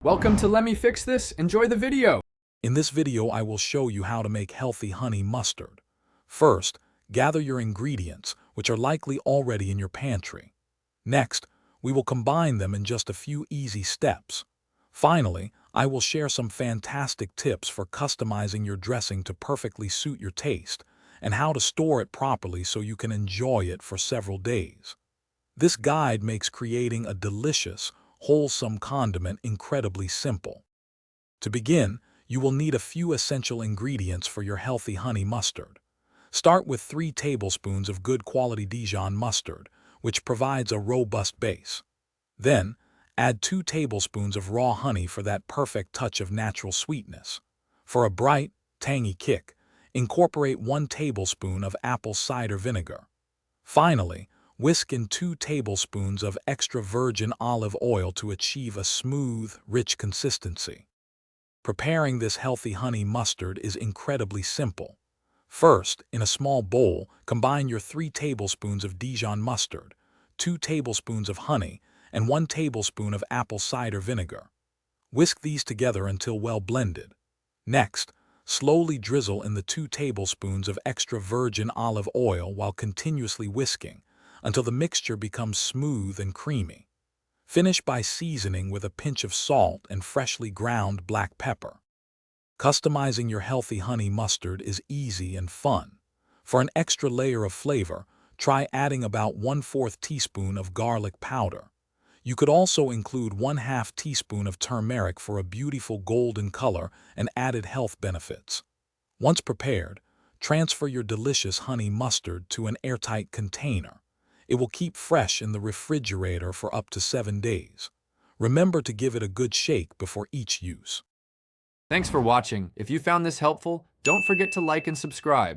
Welcome to Let Me Fix This. Enjoy the video. In this video, I will show you how to make healthy honey mustard. First, gather your ingredients, which are likely already in your pantry. Next, we will combine them in just a few easy steps. Finally, I will share some fantastic tips for customizing your dressing to perfectly suit your taste, and how to store it properly so you can enjoy it for several days. This guide makes creating a delicious, wholesome condiment incredibly simple. To begin, you will need a few essential ingredients for your healthy honey mustard. Start with 3 tablespoons of good quality Dijon mustard, which provides a robust base. Then, add 2 tablespoons of raw honey for that perfect touch of natural sweetness. For a bright, tangy kick, incorporate 1 tablespoon of apple cider vinegar. Finally, whisk in 2 tablespoons of extra virgin olive oil to achieve a smooth, rich consistency. Preparing this healthy honey mustard is incredibly simple. First, in a small bowl, combine your 3 tablespoons of Dijon mustard, 2 tablespoons of honey, and 1 tablespoon of apple cider vinegar. Whisk these together until well blended. Next, slowly drizzle in the 2 tablespoons of extra virgin olive oil while continuously whisking until the mixture becomes smooth and creamy. Finish by seasoning with a pinch of salt and freshly ground black pepper. Customizing your healthy honey mustard is easy and fun. For an extra layer of flavor, try adding about 1/4 teaspoon of garlic powder. You could also include 1/2 teaspoon of turmeric for a beautiful golden color and added health benefits. Once prepared, transfer your delicious honey mustard to an airtight container. It will keep fresh in the refrigerator for up to 7 days. Remember to give it a good shake before each use. Thanks for watching. If you found this helpful, don't forget to like and subscribe.